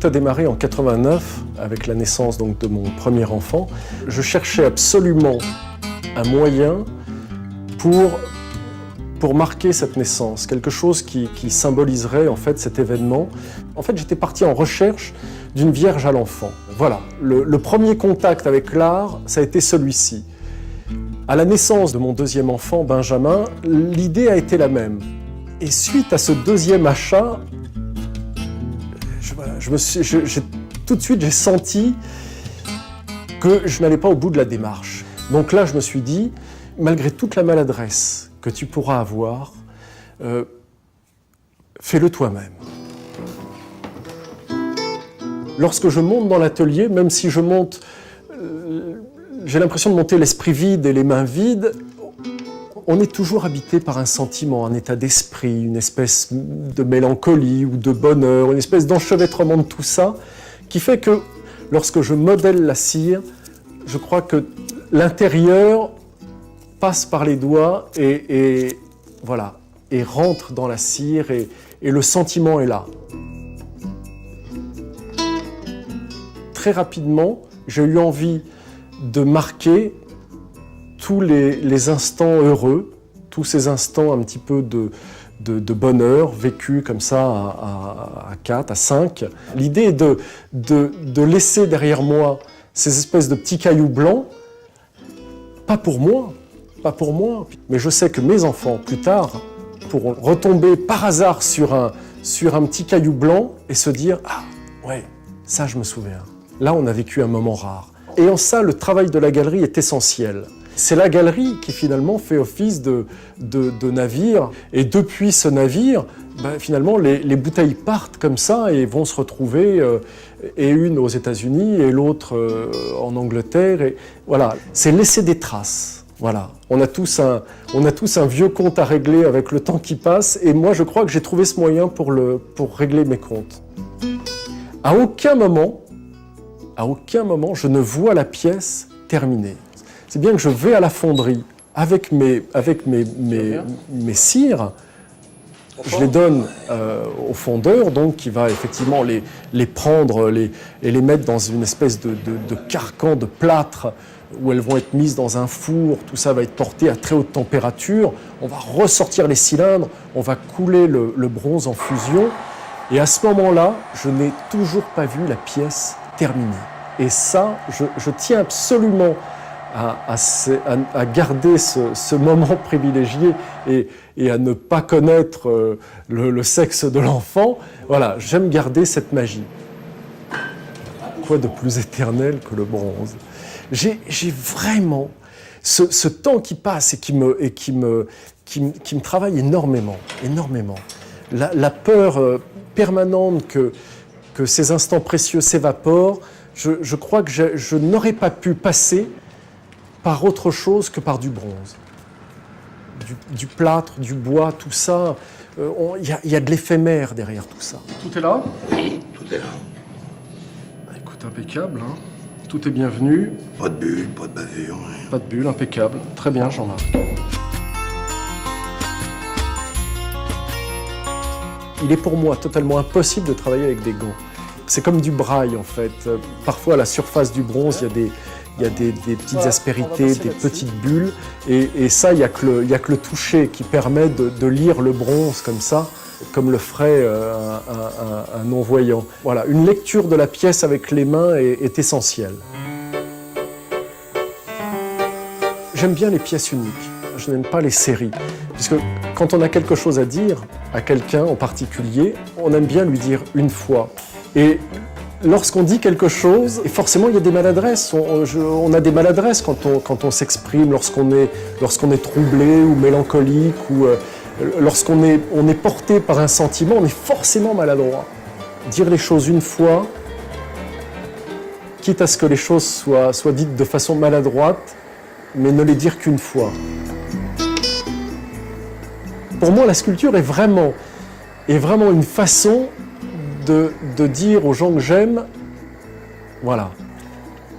Tout a démarré en 89 avec la naissance donc, de mon premier enfant. Je cherchais absolument un moyen pour marquer cette naissance, quelque chose qui symboliserait en fait cet événement. En fait, j'étais parti en recherche d'une vierge à l'enfant. Voilà, le premier contact avec l'art, ça a été celui-ci. À la naissance de mon deuxième enfant, Benjamin, l'idée a été la même. Et suite à ce deuxième achat, tout de suite, j'ai senti que je n'allais pas au bout de la démarche. Donc là, je me suis dit, malgré toute la maladresse que tu pourras avoir, fais-le toi-même. Lorsque je monte dans l'atelier, même si je monte, j'ai l'impression de monter l'esprit vide et les mains vides, on est toujours habité par un sentiment, un état d'esprit, une espèce de mélancolie ou de bonheur, une espèce d'enchevêtrement de tout ça, qui fait que lorsque je modèle la cire, je crois que l'intérieur passe par les doigts et voilà, et rentre dans la cire et le sentiment est là. Très rapidement, j'ai eu envie de marquer tous les instants heureux, tous ces instants un petit peu de bonheur vécus comme ça à 4, à 5. L'idée est de laisser derrière moi ces espèces de petits cailloux blancs, pas pour moi, mais je sais que mes enfants, plus tard, pourront retomber par hasard sur un petit caillou blanc et se dire « Ah, ouais, ça je me souviens. Là, on a vécu un moment rare. » Et en ça, le travail de la galerie est essentiel. C'est la galerie qui finalement fait office de navire. Et depuis ce navire, finalement, les bouteilles partent comme ça et vont se retrouver, et une aux États-Unis et l'autre en Angleterre. Et voilà, c'est laisser des traces. Voilà. On a tous un vieux compte à régler avec le temps qui passe. Et moi, je crois que j'ai trouvé ce moyen pour régler mes comptes. À aucun moment, je ne vois la pièce terminée. C'est bien que je vais à la fonderie avec mes cires, je les donne au fondeur, donc qui va effectivement les prendre et les mettre dans une espèce de carcan de plâtre où elles vont être mises dans un four, tout ça va être porté à très haute température, on va ressortir les cylindres, on va couler le bronze en fusion, et à ce moment-là, je n'ai toujours pas vu la pièce terminée. Et ça, je tiens absolument à garder ce moment privilégié et à ne pas connaître le sexe de l'enfant. Voilà, j'aime garder cette magie. Quoi de plus éternel que le bronze? J'ai vraiment ce temps qui passe et qui me travaille énormément. La peur permanente que ces instants précieux s'évaporent, je crois que je n'aurais pas pu passer par autre chose que par du bronze. Du plâtre, du bois, tout ça, y a de l'éphémère derrière tout ça. Tout est là? Oui, tout est là. Écoute, impeccable, hein. Tout est bienvenu. Pas de bulle, pas de bavure. Pas de bulle, impeccable. Très bien, Jean-Marc. Il est pour moi totalement impossible de travailler avec des gants. C'est comme du braille, en fait. Parfois, à la surface du bronze, il y a des petites aspérités, des petites bulles. Et ça, il n'y a que le toucher qui permet de lire le bronze comme ça, comme le ferait un non-voyant. Voilà, une lecture de la pièce avec les mains est essentielle. J'aime bien les pièces uniques. Je n'aime pas les séries. Puisque quand on a quelque chose à dire à quelqu'un en particulier, on aime bien lui dire une fois. Et lorsqu'on dit quelque chose, et forcément il y a des maladresses, on a des maladresses quand on s'exprime, lorsqu'on est troublé ou mélancolique, ou lorsqu'on est porté par un sentiment, on est forcément maladroit. Dire les choses une fois, quitte à ce que les choses soient dites de façon maladroite, mais ne les dire qu'une fois. Pour moi, la sculpture est vraiment une façon de dire aux gens que j'aime, voilà,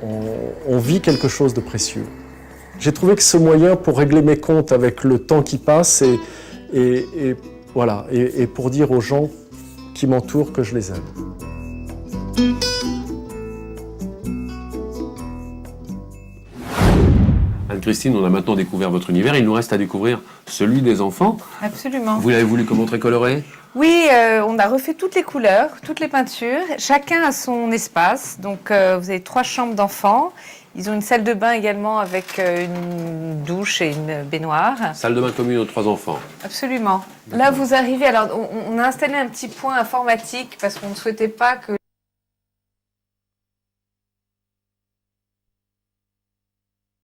on vit quelque chose de précieux. J'ai trouvé que ce moyen pour régler mes comptes avec le temps qui passe et pour dire aux gens qui m'entourent que je les aime. Anne-Christine, on a maintenant découvert votre univers. Il nous reste à découvrir celui des enfants. Absolument. Vous l'avez voulu comment, très coloré? Oui, on a refait toutes les couleurs, toutes les peintures. Chacun a son espace. Donc, vous avez 3 chambres d'enfants. Ils ont une salle de bain également avec une douche et une baignoire. Salle de bain commune aux 3 enfants. Absolument. Là, vous arrivez. Alors, on a installé un petit point informatique parce qu'on ne souhaitait pas que